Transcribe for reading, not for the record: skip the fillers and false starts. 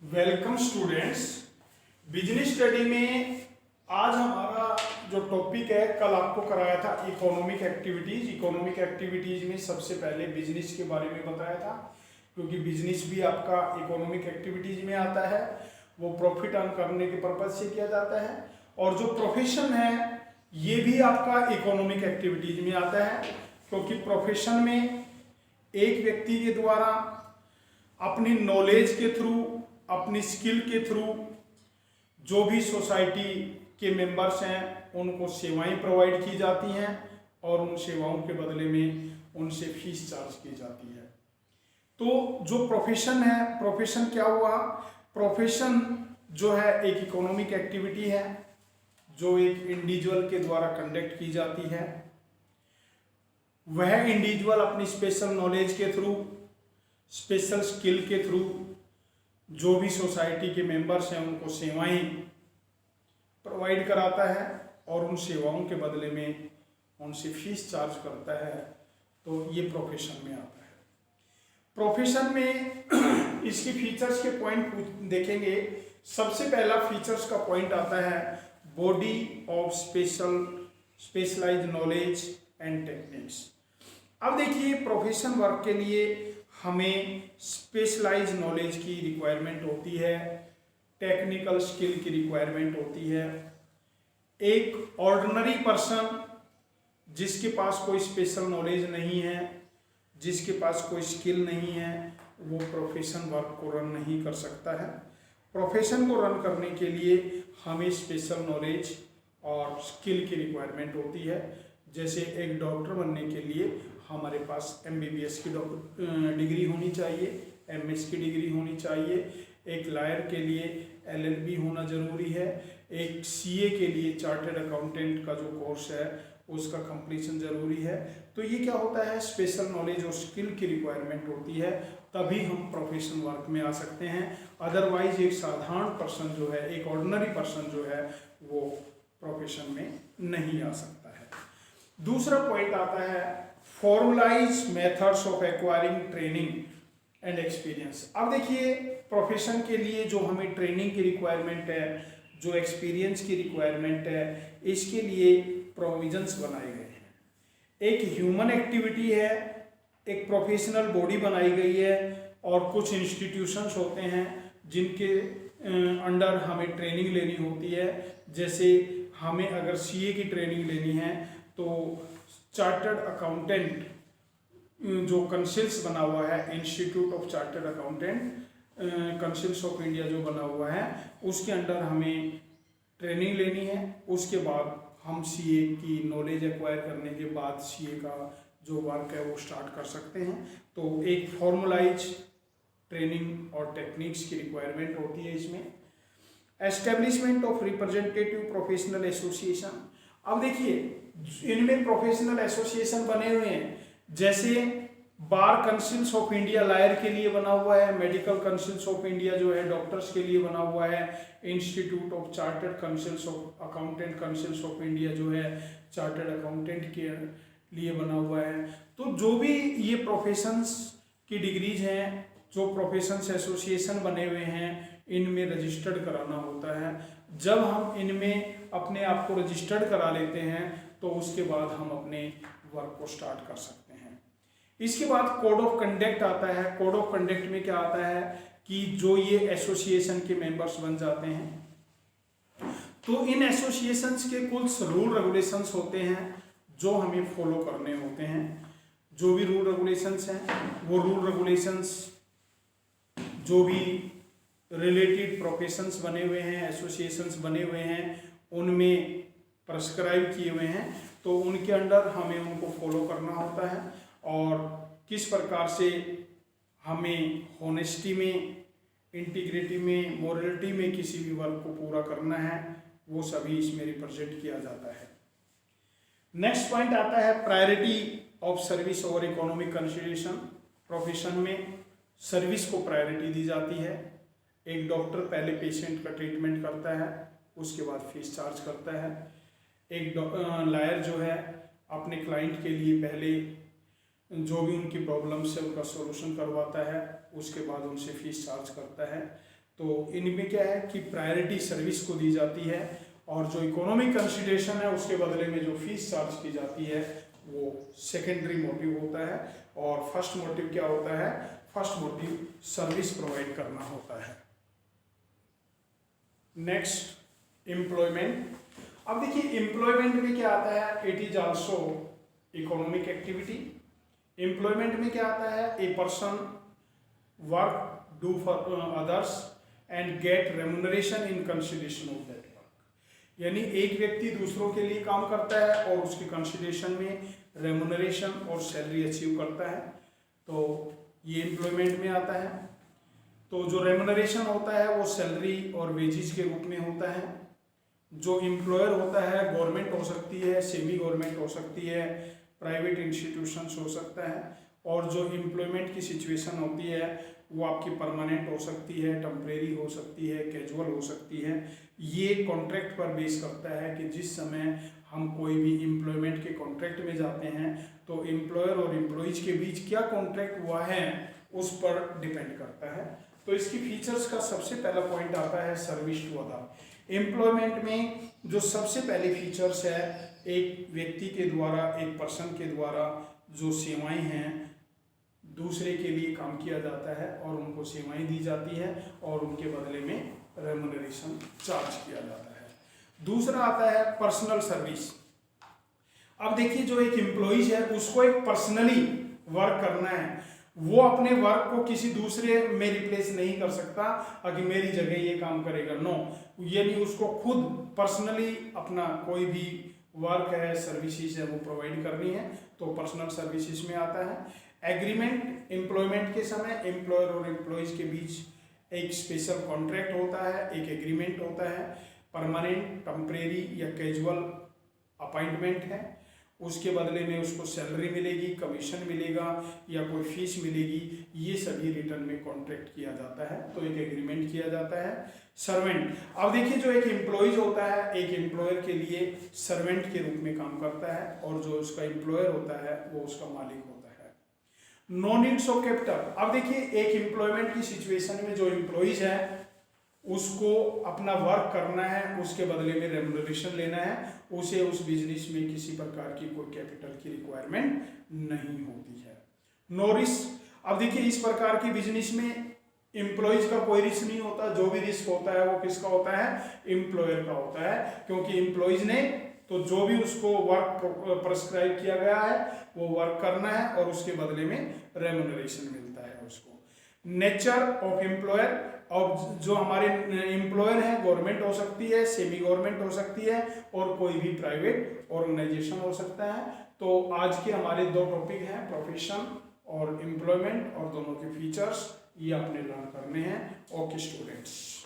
Welcome students. Business study में आज हमारा जो टॉपिक है, कल आपको कराया था इकोनॉमिक एक्टिविटीज। इकोनॉमिक एक्टिविटीज में सबसे पहले बिजनेस के बारे में बताया था, क्योंकि बिजनेस भी आपका इकोनॉमिक एक्टिविटीज में आता है। वो प्रॉफिट अर्न करने के पर्पज से किया जाता है। और जो प्रोफेशन है ये भी आपका इकोनॉमिक एक्टिविटीज में आता है, क्योंकि प्रोफेशन में एक व्यक्ति के द्वारा अपनी नॉलेज के थ्रू, अपनी स्किल के थ्रू जो भी सोसाइटी के मेंबर्स हैं उनको सेवाएं प्रोवाइड की जाती हैं और उन सेवाओं के बदले में उनसे फीस चार्ज की जाती है। तो जो प्रोफेशन है, प्रोफेशन क्या हुआ? प्रोफेशन जो है एक इकोनॉमिक एक्टिविटी है जो एक इंडिविजुअल के द्वारा कंडक्ट की जाती है। वह इंडिविजुअल अपनी स्पेशल नॉलेज के थ्रू, स्पेशल स्किल के थ्रू जो भी सोसाइटी के मेंबर्स हैं उनको सेवाएं प्रोवाइड कराता है और उन सेवाओं के बदले में उनसे फीस चार्ज करता है। तो ये प्रोफेशन में आता है। प्रोफेशन में इसकी फीचर्स के पॉइंट देखेंगे। सबसे पहला फीचर्स का पॉइंट आता है body of specialised knowledge and techniques. अब देखिए, प्रोफेशन वर्क के लिए हमें स्पेशलाइज नॉलेज की रिक्वायरमेंट होती है, टेक्निकल स्किल की रिक्वायरमेंट होती है। एक ऑर्डिनरी पर्सन जिसके पास कोई स्पेशल नॉलेज नहीं है, जिसके पास कोई स्किल नहीं है, वो प्रोफेशन वर्क को रन नहीं कर सकता है। प्रोफेशन को रन करने के लिए हमें स्पेशल नॉलेज और स्किल की रिक्वायरमेंट होती है। जैसे एक डॉक्टर बनने के लिए हमारे पास MBBS की डिग्री होनी चाहिए, MS की डिग्री होनी चाहिए। एक लॉयर के लिए LLB होना ज़रूरी है। एक CA के लिए चार्टर्ड अकाउंटेंट का जो कोर्स है उसका कंप्लीशन ज़रूरी है। तो ये क्या होता है, स्पेशल नॉलेज और स्किल की रिक्वायरमेंट होती है, तभी हम प्रोफेशन वर्क में आ सकते हैं। अदरवाइज एक साधारण पर्सन जो है, एक ऑर्डिनरी पर्सन जो है, वो प्रोफेशन में नहीं आ सकता है। दूसरा पॉइंट आता है formalise methods of acquiring training and experience. अब देखिए, प्रोफेशन के लिए जो हमें ट्रेनिंग की रिक्वायरमेंट है, जो एक्सपीरियंस की रिक्वायरमेंट है, इसके लिए प्रोविजंस बनाए गए हैं। एक ह्यूमन एक्टिविटी है, एक प्रोफेशनल बॉडी बनाई गई है और कुछ इंस्टीट्यूशंस होते हैं जिनके अंडर हमें ट्रेनिंग लेनी होती है। जैसे हमें अगर CA की ट्रेनिंग लेनी है तो चार्टर्ड अकाउंटेंट जो कंसिल्स बना हुआ है, institute of chartered accountant councils of India जो बना हुआ है, उसके अंडर हमें ट्रेनिंग लेनी है। उसके बाद हम CA की नॉलेज एक्वायर करने के बाद CA का जो वर्क है वो स्टार्ट कर सकते हैं। तो एक फॉर्मलाइज ट्रेनिंग और टेक्निक्स की रिक्वायरमेंट होती है इसमें। Establishment of representative professional association. अब देखिए, इनमें प्रोफेशनल एसोसिएशन बने हुए हैं। जैसे बार काउंसिल्स ऑफ इंडिया लॉयर के लिए बना हुआ है, मेडिकल काउंसिल्स ऑफ इंडिया जो है डॉक्टर्स के लिए बना हुआ है, institute of chartered councils of accountant councils of India जो है चार्टर्ड अकाउंटेंट के लिए बना हुआ है। तो जो भी ये प्रोफेशंस की डिग्रीज हैं, जो प्रोफेशंस एसोसिएशन बने हुए हैं, इनमें रजिस्टर्ड कराना होता है। जब हम इनमें अपने आप को रजिस्टर्ड करा लेते हैं तो उसके बाद हम अपने वर्क को स्टार्ट कर सकते हैं। इसके बाद कोड ऑफ कंडक्ट आता है। कोड ऑफ कंडक्ट में क्या आता है कि जो ये एसोसिएशन के मेंबर्स बन जाते हैं तो इन एसोसिएशंस के कुछ रूल रेगुलेशंस होते हैं जो हमें फॉलो करने होते हैं। जो भी रूल रेगुलेशंस हैं, वो रूल रेगुलेशंस जो भी रिलेटेड प्रोफेशंस बने हुए हैं, एसोसिएशंस बने हुए हैं, उनमें प्रेस्क्राइब किए हुए हैं, तो उनके अंडर हमें उनको फॉलो करना होता है। और किस प्रकार से हमें होनेस्टी में, इंटीग्रिटी में, मोरलिटी में किसी भी वर्क को पूरा करना है, वो सभी इसमें रिप्रेजेंट किया जाता है। नेक्स्ट पॉइंट आता है प्रायोरिटी ऑफ सर्विस और इकोनॉमिक कंसिडरेशन। प्रोफेशन में सर्विस को प्रायोरिटी दी जाती है। एक डॉक्टर पहले पेशेंट का ट्रीटमेंट करता है, उसके बाद फीस चार्ज करता है। एक लॉयर जो है अपने क्लाइंट के लिए पहले जो भी उनकी प्रॉब्लम्स है उनका सॉल्यूशन करवाता है, उसके बाद उनसे फीस चार्ज करता है। तो इनमें क्या है कि प्रायोरिटी सर्विस को दी जाती है, और जो इकोनॉमिक कंसिडरेशन है उसके बदले में जो फीस चार्ज की जाती है वो सेकेंडरी मोटिव होता है। और फर्स्ट मोटिव क्या होता है? फर्स्ट मोटिव सर्विस प्रोवाइड करना होता है। Next, employment. अब देखिए एम्प्लॉयमेंट में क्या आता है? It is also economic activity. Employment में क्या आता है? A person work do for others and get remuneration in consideration of that work. यानी एक व्यक्ति दूसरों के लिए काम करता है और उसके कंसिडरेशन में रेम्युनरेशन और सैलरी अचीव करता है, तो ये एम्प्लॉयमेंट में आता है। तो जो रेम्युनरेशन होता है वो सैलरी और वेजेस के रूप में होता है। जो एम्प्लॉयर होता है गवर्नमेंट हो सकती है, सेमी गवर्नमेंट हो सकती है, प्राइवेट इंस्टीट्यूशंस हो सकता है। और जो एम्प्लॉयमेंट की सिचुएशन होती है वो आपकी परमानेंट हो सकती है, टेम्परेरी हो सकती है, कैजुअल हो सकती है। ये कॉन्ट्रैक्ट पर बेस करता है कि जिस समय हम कोई भी एम्प्लॉयमेंट के कॉन्ट्रैक्ट में जाते हैं तो एम्प्लॉयर और एम्प्लॉइज के बीच क्या कॉन्ट्रैक्ट हुआ है उस पर डिपेंड करता है। तो इसकी फीचर्स का सबसे पहला पॉइंट आता है सर्विस टू अदर। एम्प्लॉयमेंट में जो सबसे पहले फीचर्स है, एक व्यक्ति के द्वारा, एक पर्सन के द्वारा जो सेवाएं हैं दूसरे के लिए काम किया जाता है और उनको सेवाएं दी जाती है और उनके बदले में रेम्युनरेशन चार्ज किया जाता है। दूसरा आता है पर्सनल सर्विस। अब देखिए जो एक एम्प्लॉइज है उसको एक पर्सनली वर्क करना है, वो अपने वर्क को किसी दूसरे में रिप्लेस नहीं कर सकता कि मेरी जगह ये काम करेगा, नो। यानी उसको खुद पर्सनली अपना कोई भी वर्क है, सर्विसेज है, वो प्रोवाइड करनी है, तो पर्सनल सर्विसेज में आता है। एग्रीमेंट, एम्प्लॉयमेंट के समय एम्प्लॉयर और एम्प्लॉइज के बीच एक स्पेशल कॉन्ट्रैक्ट होता है, एक एग्रीमेंट होता है। परमानेंट, टेम्परेरी या कैजुअल अपॉइंटमेंट है, उसके बदले में उसको सैलरी मिलेगी, कमीशन मिलेगा या कोई फीस मिलेगी, ये सभी रिटर्न में कॉन्ट्रैक्ट किया जाता है, तो एक एग्रीमेंट किया जाता है। सर्वेंट, अब देखिए जो एक एम्प्लॉइज होता है एक एम्प्लॉयर के लिए सर्वेंट के रूप में काम करता है और जो उसका एम्प्लॉयर होता है वो उसका मालिक होता है। No needs of capital. अब देखिए एक एम्प्लॉयमेंट की सिचुएशन में जो एम्प्लॉइज है उसको अपना वर्क करना है, उसके बदले में रेम्युनरेशन लेना है, उसे उस बिजनेस में किसी प्रकार की कोई कैपिटल की रिक्वायरमेंट नहीं होती है। No risk. अब देखिए इस प्रकार की बिजनेस में एम्प्लॉइज का कोई रिस्क नहीं होता, जो भी रिस्क होता है वो किसका होता है? एम्प्लॉयर का होता है, क्योंकि एम्प्लॉइज ने तो जो भी उसको वर्क प्रिस्क्राइब किया गया है वो वर्क करना है और उसके बदले में रेम्युनरेशन मिलता है उसको। नेचर ऑफ एम्प्लॉयर, और जो हमारे एम्प्लॉयर हैं गवर्नमेंट हो सकती है, सेमी गवर्नमेंट हो सकती है और कोई भी प्राइवेट ऑर्गेनाइजेशन हो सकता है। तो आज के हमारे दो टॉपिक हैं, प्रोफेशन और एम्प्लॉयमेंट, और दोनों के फीचर्स ये आपने लर्न करने हैं। Okay students.